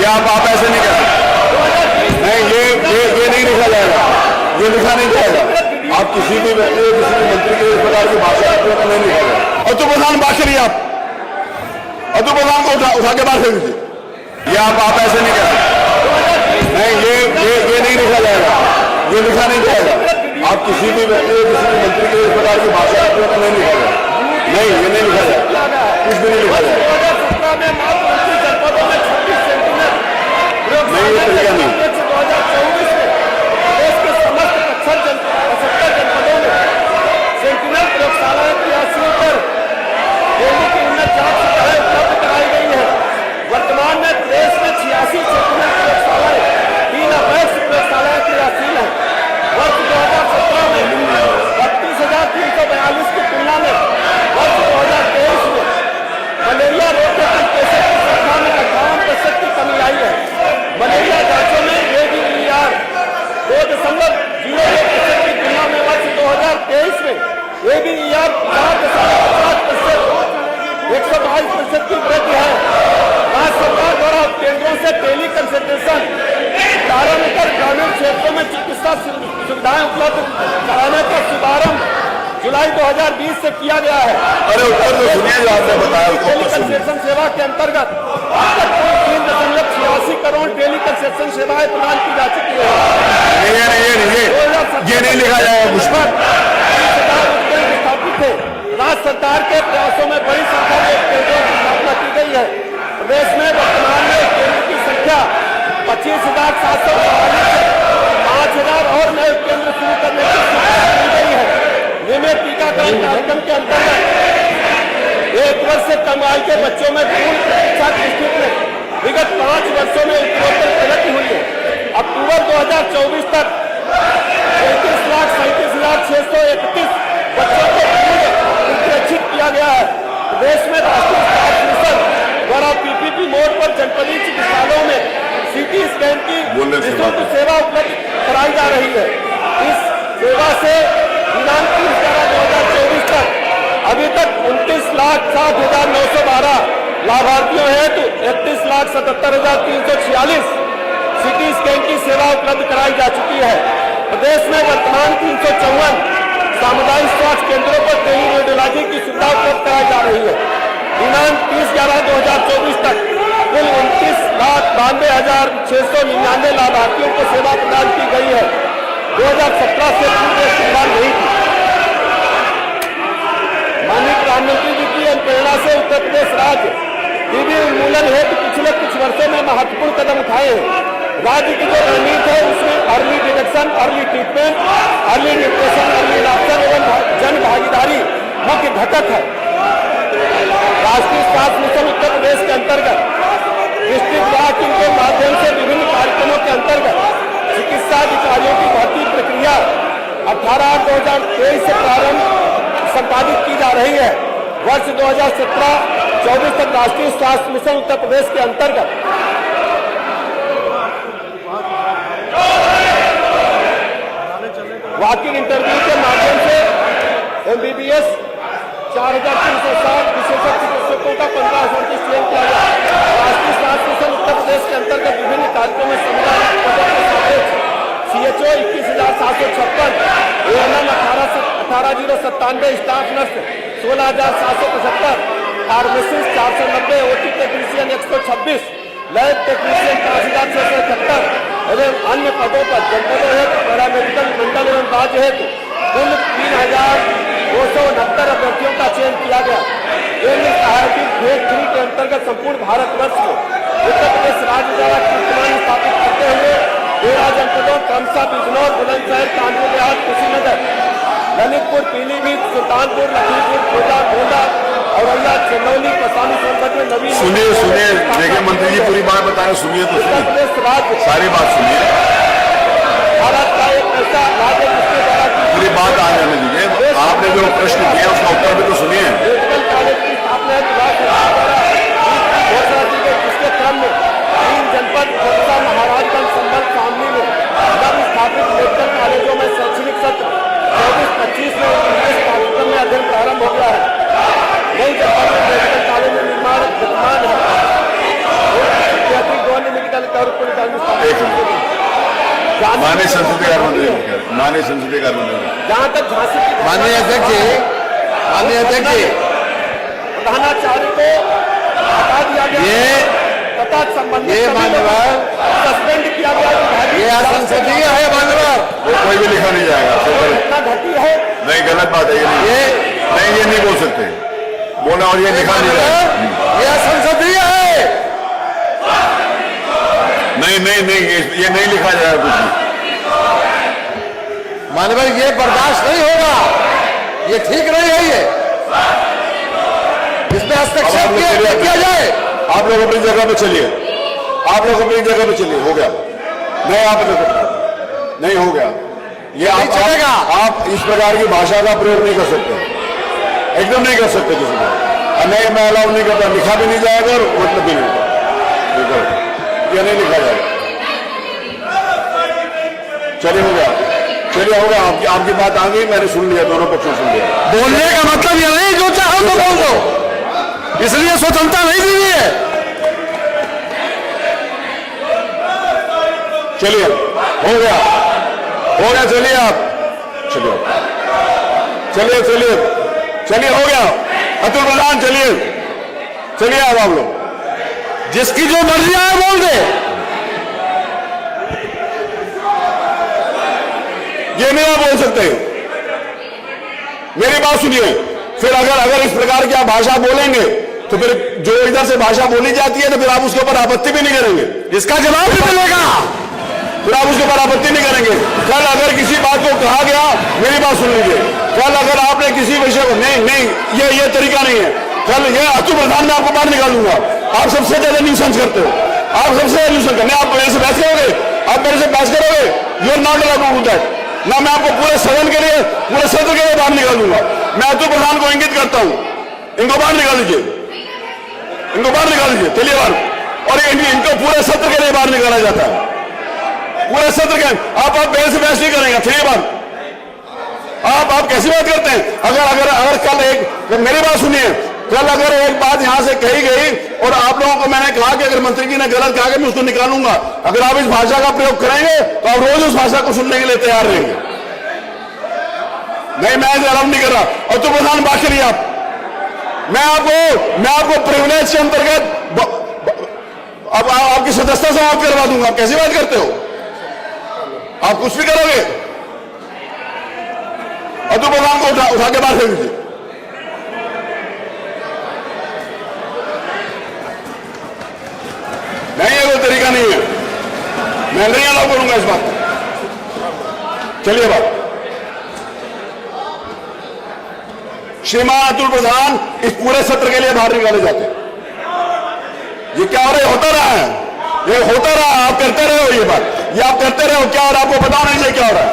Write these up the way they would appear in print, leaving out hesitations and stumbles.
ये आप ऐसे नहीं कर सकते। नहीं, ये नहीं लिखा जाएगा, ये लिखा नहीं जाएगा। आप किसी भी व्यक्ति किसी भी मंत्री के इस प्रकार की भाषा नहीं लिखा जाएगा। अतुल प्रधान बात करिए, आप अतुल प्रधान को उठा के बात कर दीजिए। ये आप ऐसे नहीं कर सकते। नहीं, ये नहीं लिखा जाएगा, ये लिखा नहीं जाएगा। आप किसी भी व्यक्ति किसी भी मंत्री के इस प्रकार की भाषा नहीं लिखा जाएगा। नहीं, ये नहीं लिखा जाएगा, कुछ भी नहीं लिखा जाएगा। नहीं, ये तरीका नहीं। 2024 में देश के समस्त 75 जनपदों में सेंटिनल प्रयोगशाला की आश्रय पर डेंगू की उन्नत जांच सुविधाएं उपलब्ध कराई गई है। वर्तमान में देश में 86 सेंटिनल प्रयोगशालाएं, 3 अवैध प्रयोगशालाएं क्रियाशील है। वर्ष 2017 में 32,342 की तुलना में वर्ष 2023 में मलेरिया रोग के केसेस की संख्या में 58% की कमी आई है। मलेरिया जांचों में ABER 2.01% की तुलना में वर्ष 2023 में ABER 4.50%, 122% की वृद्धि है। राज्य सरकार द्वारा केंद्रों से टेली कंसल्टेशन प्रारंभ कर ग्रामीण क्षेत्रों में चिकित्सा सुविधाएं उपलब्ध कराने का शुभारंभ जुलाई 2020 से किया गया है। अरे उत्तर तो सुनिए, जो आपने बताया टेली कंसल्टेशन सेवा के अंतर्गत अब तक 3.86 करोड़ टेली कंसल्टेशन सेवाएं प्रदान की जा चुकी है। ये नहीं लिखा जाएगा कुछ पर। 30,000 उपकेंद्र स्थापित थे। राज्य सरकार के प्रयासों में बड़ी संख्या में केंद्रों की स्थापना की गई है। प्रदेश में वर्तमान में केंद्र की संख्या 25,744 है। 5,000 और नए केंद्र शुरू करने की सूचना दी गई है। नियमित टीकाकरण कार्यक्रम के अंतर्गत 1 वर्ष से कम आयु के बच्चों में पूर्ण शिक्षा की स्थिति में विगत 5 वर्षों में उत्तरोत्तर प्रगति हुई है। अक्टूबर 2024 तक 33,37,631 बच्चों को सुरक्षित किया गया है। प्रदेश में राष्ट्रीय स्वास्थ्य मिशन द्वारा PPP मोड पर जनपदीय चिकित्सालयों में CT स्कैन की निःशुल्क सेवा उपलब्ध कराई जा रही है। इस सेवा से दिनांक 30/11/2024 तक अभी तक 29,60,912 लाभार्थियों हेतु 31,77,346 CT स्कैन की सेवा उपलब्ध कराई जा चुकी है। प्रदेश में वर्तमान 354 सामुदायिक स्वास्थ्य केंद्रों पर टेली रेडियोलॉजी की सुविधा उपलब्ध कराई जा रही है। दिनांक 30/11/2024 तक कुल 29,92,699 लाभार्थियों को सेवा प्रदान की गई है। 2017 से पूर्व सुविधा नहीं थी। माननीय प्रधानमंत्री जी की प्रेरणा से उत्तर प्रदेश राज्य टीबी उन्मूलन हेतु पिछले कुछ वर्षों में महत्वपूर्ण कदम उठाए हैं। राज्य की जो रणनीति है उसमें early detection, early treatment, early nutrition, early इलाज एवं जन भागीदारी मुख्य घटक है। राष्ट्रीय स्वास्थ्य मिशन उत्तर प्रदेश के अंतर्गत डिस्ट्रिक्ट ब्लॉक के माध्यम से विभिन्न कार्यक्रमों के अंतर्गत चिकित्सा अधिकारियों की भर्ती प्रक्रिया 18/2023 से प्रारंभ संपादित की जा रही है। वर्ष 2017-24 तक राष्ट्रीय स्वास्थ्य मिशन उत्तर प्रदेश के अंतर्गत वॉकिंग इंटरव्यू के माध्यम से MBBS 4,360 विशेषज्ञ चिकित्सकों का 15% चयन किया गया। राष्ट्रीय स्वास्थ्य मिशन उत्तर प्रदेश के अंतर्गत विभिन्न कार्यक्रमों में संविधानिक पदों के सापेक्ष CHO 21,756, ANM 18,097, staff nurse 16,775, pharmacist 490, OT technician 126, lab technician 5,671 एवं अन्य पदों पर जनपदों हेतु पैरामेडिकल मंडल एवं राज्य हेतु कुल 3,269 अभ्यर्थियों का चयन किया गया। केंद्र सहायता फेज 3 के अंतर्गत संपूर्ण भारतवर्ष में उत्तर प्रदेश राज्य द्वारा कीर्तिमान स्थापित करते हुए 13 जनपदों क्रमशः बिजनौर, बुलंदशहर, कानपुर देहात, कुशीनगर, ललितपुर, पीलीभीत, सुल्तानपुर, लखीमपुर, कोटा, गोंडा, औरैया, चंदौली, कौशाम्बी, सोनभद्र में नवीन। सुनिए देखिए मंत्री जी पूरी बात बताएं, सुनिए तो उत्तर प्रदेश राज्य सारी बात सुनिए, भारत का एक ऐसा राज्य जिसके द्वारा पूरी बात आ जाने दीजिए। आपने जो प्रश्न किया उसका उत्तर भी तो सुनिए। मेडिकल कॉलेज की स्थापना घोषणा की गई, जिसके क्रम में 3 जनपद खोखसा, महाराजगंज, संभल, शामली में नव स्थापित मेडिकल कॉलेजों में शैक्षणिक सत्र 24-25 में पाठ्यक्रम में अध्ययन प्रारंभ हो गया है। नई जनपद में मेडिकल कॉलेज में निर्माण विद्यमान है। गौन मेडिकल और पॉलिटिकल एक मिनट। माननीय संसदीय कार्य मंत्री, माननीय संसदीय कार्य मंत्री, जहां तक झांसी की माननीय अध्यक्ष जी, माननीय अध्यक्ष जी, प्रधानाचार्य को हटा दिया गया तथा संबंधित ये मान्यवर सस्पेंड किया गया। ये असंसदीय है मान्यवर। कोई भी लिखा नहीं जाएगा। इतना घटी है। नहीं, गलत बात है ये नहीं बोल सकते बोला, और ये लिखा नहीं जाएगा। ये असंसदीय है। नहीं, ये नहीं लिखा जाएगा कुछ भी। मान्यवर ये बर्दाश्त नहीं होगा, ये ठीक नहीं है। ये इसमें हस्तक्षेप किया जाए। आप लोग अपनी जगह पे चलिए, आप लोग अपनी जगह पे चलिए। हो गया? नहीं, आप नहीं हो गया। ये नहीं चलेगा। आप इस प्रकार की भाषा का प्रयोग नहीं कर सकते, एकदम नहीं कर सकते किसी को। नहीं, मैं अलाउ नहीं करता, लिखा भी नहीं जाएगा और मतलब भी नहीं होगा। ये नहीं लिखा जाएगा। चलिए, हो गया, चलिए, हो गया। आपकी बात आ गई, मैंने सुन लिया, दोनों पक्षों सुन लिया। बोलने का मतलब ये नहीं जो चाहो तो बोल दो, इसलिए स्वतंत्रता नहीं दी हुई है। चलिए, हो गया, चलिए आप, चलिए, हो गया। अतुल प्रधान, चलिए आप लोग, जिसकी जो मर्जी आए बोल दे। ये नहीं आप बोल सकते। मेरी बात सुनिए, फिर अगर इस प्रकार की आप भाषा बोलेंगे तो फिर जो इधर से भाषा बोली जाती है तो फिर आप उसके ऊपर आपत्ति भी नहीं करेंगे, इसका जवाब भी मिलेगा। फिर आप उसके ऊपर आपत्ति नहीं करेंगे। कल अगर किसी बात को कहा गया, मेरी बात सुन लीजिए, कल अगर आपने किसी विषय को नहीं, ये तरीका नहीं है। कल ये अतुल प्रधान में आपको बाहर निकालूंगा। आप सबसे ज्यादा न्यूसेंस करते हो, आप सबसे ज्यादा न्यूसेंस करते। आप मेरे से बहस करोगे, you are not allowed to do that. ना मैं आपको पूरे सदन के लिए, पूरे सत्र के लिए बाहर निकाल दूंगा। मैं अतुल प्रधान को इंगित करता हूं, इनको बाहर निकाल लीजिए, चलिए बाहर। और इनको पूरे सत्र के लिए बाहर निकाला जाता है, पूरे सत्र के। आप मेरे से बहस नहीं करेंगे, चलिए बाहर। आप कैसी बात करते हैं? अगर कल मेरी बात सुनिए, कल अगर एक बात यहां से कही गई और आप लोगों को मैंने कहा कि अगर मंत्री जी ने गलत कहा कि मैं उसको निकालूंगा, अगर आप इस भाषा का प्रयोग करेंगे तो आप रोज उस भाषा को सुनने के लिए तैयार रहेंगे। नहीं, मैं इसे अलाउ नहीं कर रहा। और तो प्रधान बात करिए आप। मैं आपको प्रिविलेज के अंतर्गत अब आपकी सदस्यता समाप्त करवा दूंगा। आप कैसी बात करते हो? आप कुछ भी करोगे? अतुल प्रधान को उठा के बाहर फेंक दीजिए। नहीं, ये कोई तरीका नहीं है, मैं नहीं अलाउ करूंगा इस बात को। चलिए बात। श्रीमान अतुल प्रधान इस पूरे सत्र के लिए बाहर निकाले जाते हैं। ये क्या हो रहा है? होता रहा है, ये होता रहा। आप करते रहे हो ये बात, ये आप करते रहे हो क्या, और आपको पता नहीं चाहिए क्या हो रहा है।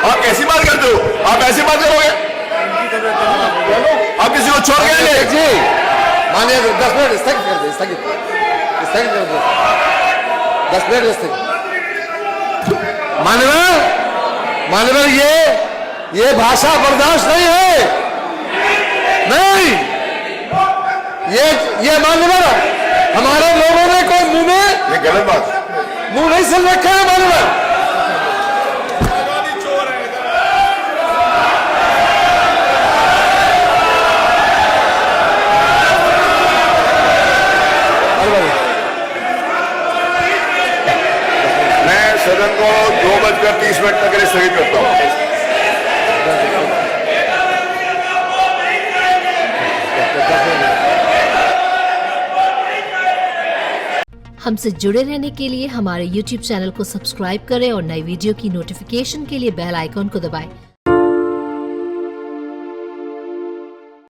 आप कैसी बात करते हो? आप ऐसी बात करोगे? आप किसी को छोड़ गए जी, मानिए 10 मिनट स्थगित कर दे, स्थगित कर दो, 10 मिनट स्थगित। मान्यवर ये भाषा बर्दाश्त नहीं है। नहीं, ये मान्यवर हमारे लोगों ने कोई ये गलत बात, मुंह नहीं सिल रखे हैं मान्यवर। मैं सदन को 2:30 तक के लिए स्थगित करता हूं। हमसे जुड़े रहने के लिए हमारे YouTube चैनल को सब्सक्राइब करें और नई वीडियो की नोटिफिकेशन के लिए बेल आइकॉन को दबाएं।